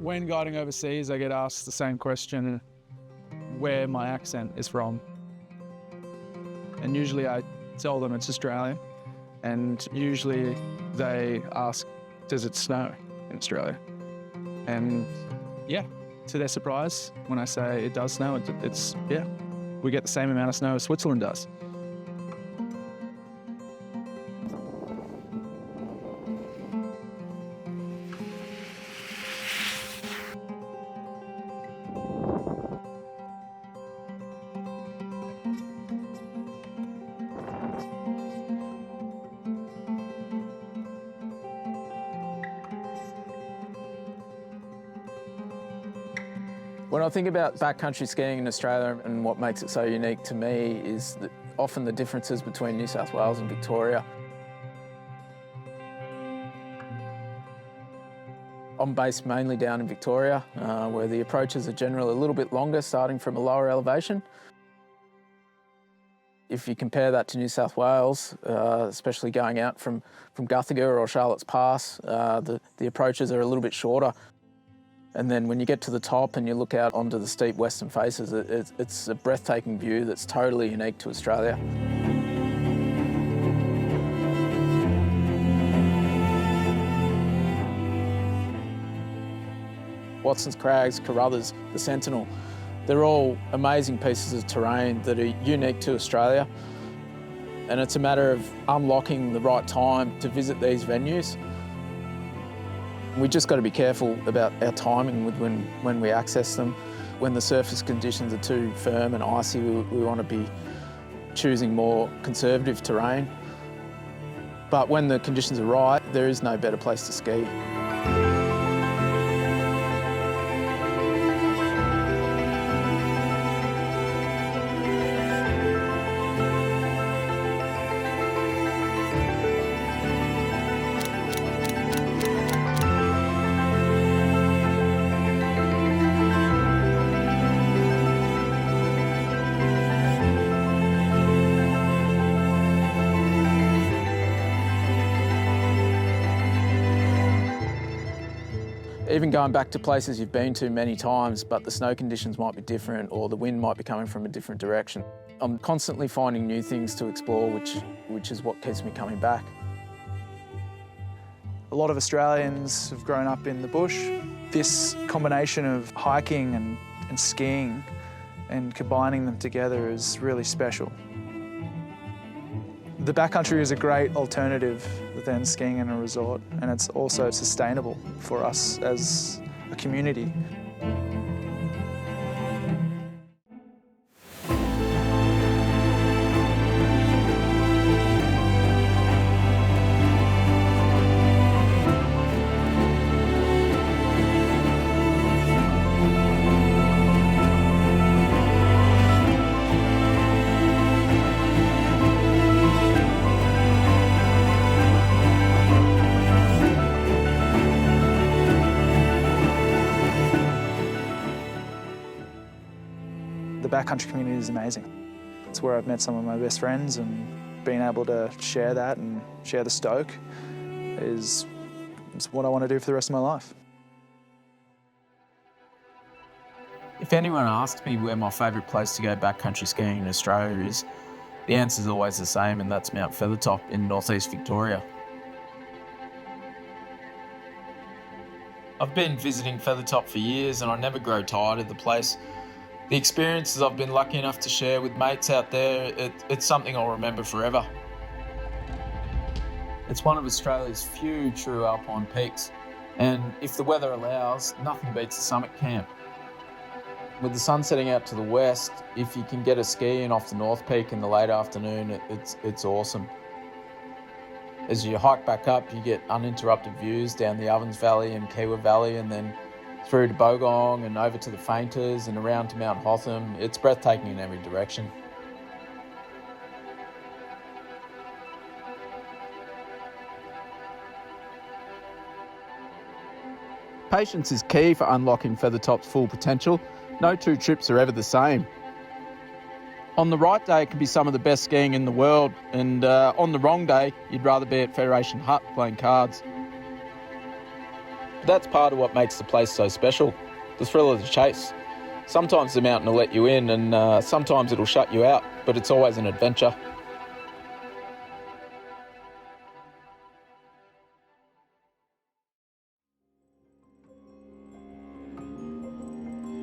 When guiding overseas, I get asked the same question, where my accent is from. And usually I tell them it's Australian. And usually they ask, does it snow in Australia? And yeah, to their surprise, when I say it does snow, it's yeah, we get the same amount of snow as Switzerland does. When I think about backcountry skiing in Australia and what makes it so unique to me is often the differences between New South Wales and Victoria. I'm based mainly down in Victoria, where the approaches are generally a little bit longer, starting from a lower elevation. If you compare that to New South Wales, especially going out from Guthaga or Charlotte's Pass, the approaches are a little bit shorter. And then when you get to the top and you look out onto the steep western faces, it's a breathtaking view that's totally unique to Australia. Watson's Crags, Carruthers, the Sentinel, they're all amazing pieces of terrain that are unique to Australia. And it's a matter of unlocking the right time to visit these venues. We just got to be careful about our timing with when we access them. When the surface conditions are too firm and icy, we want to be choosing more conservative terrain. But when the conditions are right, there is no better place to ski. Even going back to places you've been to many times, but the snow conditions might be different or the wind might be coming from a different direction. I'm constantly finding new things to explore, which is what keeps me coming back. A lot of Australians have grown up in the bush. This combination of hiking and skiing and combining them together is really special. The backcountry is a great alternative than skiing in a resort, and it's also sustainable for us as a community. The backcountry community is amazing. It's where I've met some of my best friends, and being able to share that and share the stoke is what I want to do for the rest of my life. If anyone asks me where my favourite place to go backcountry skiing in Australia is, the answer is always the same, and that's Mount Feathertop in northeast Victoria. I've been visiting Feathertop for years and I never grow tired of the place. The experiences I've been lucky enough to share with mates out there, it's something I'll remember forever. It's one of Australia's few true alpine peaks, and if the weather allows, nothing beats the summit camp. With the sun setting out to the west, if you can get a ski in off the North Peak in the late afternoon, it's awesome. As you hike back up, you get uninterrupted views down the Ovens Valley and Kiwa Valley, and then through to Bogong and over to the Fainters and around to Mount Hotham. It's breathtaking in every direction. Patience is key for unlocking Feathertop's full potential. No two trips are ever the same. On the right day, it can be some of the best skiing in the world, and on the wrong day, you'd rather be at Federation Hut playing cards. That's part of what makes the place so special, the thrill of the chase. Sometimes the mountain will let you in and sometimes it'll shut you out, but it's always an adventure.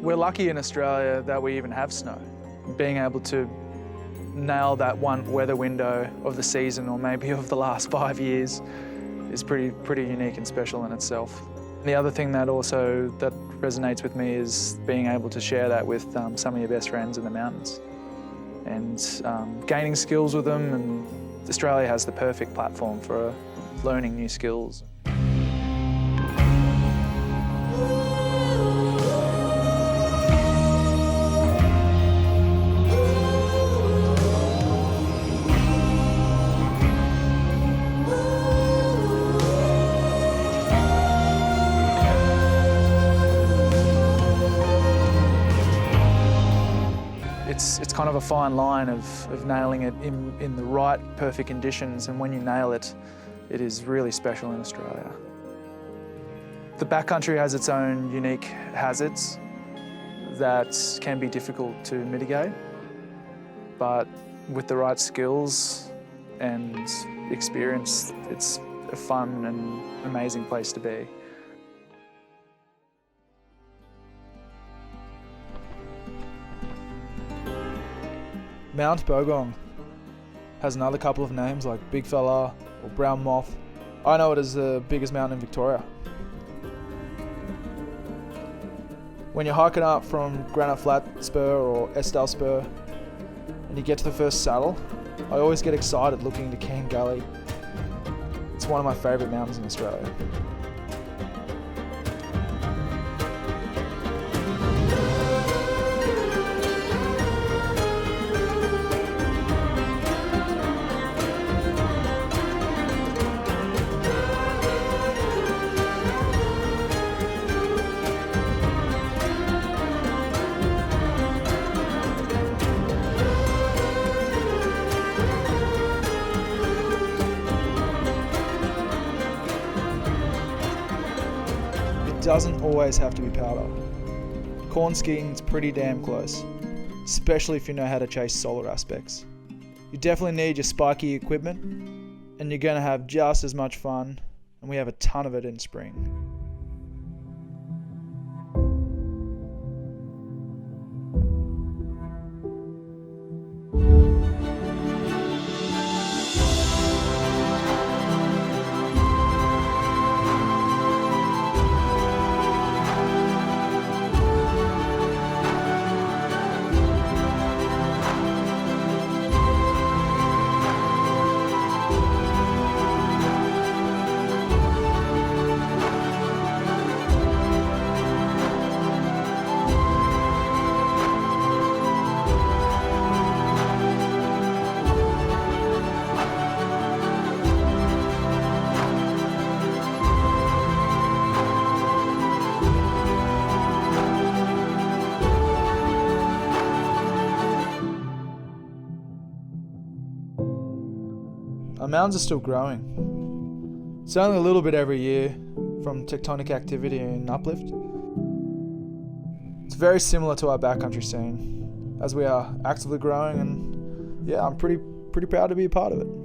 We're lucky in Australia that we even have snow. Being able to nail that one weather window of the season, or maybe of the last 5 years, is pretty unique and special in itself. The other thing that resonates with me is being able to share that with some of your best friends in the mountains and gaining skills with them. And Australia has the perfect platform for learning new skills. It's kind of a fine line of nailing it in the right, perfect conditions, and when you nail it, it is really special in Australia. The backcountry has its own unique hazards that can be difficult to mitigate, but with the right skills and experience, it's a fun and amazing place to be. Mount Bogong has another couple of names like Big Fella or Brown Moth. I know it as the biggest mountain in Victoria. When you're hiking up from Granite Flat Spur or Estelle Spur and you get to the first saddle, I always get excited looking into Keene Gully. It's one of my favourite mountains in Australia. It doesn't always have to be powder. Corn skiing is pretty damn close, especially if you know how to chase solar aspects. You definitely need your spiky equipment, and you're going to have just as much fun, and we have a ton of it in spring. Our mountains are still growing. It's only a little bit every year from tectonic activity and uplift. It's very similar to our backcountry scene, as we are actively growing, and yeah, I'm pretty proud to be a part of it.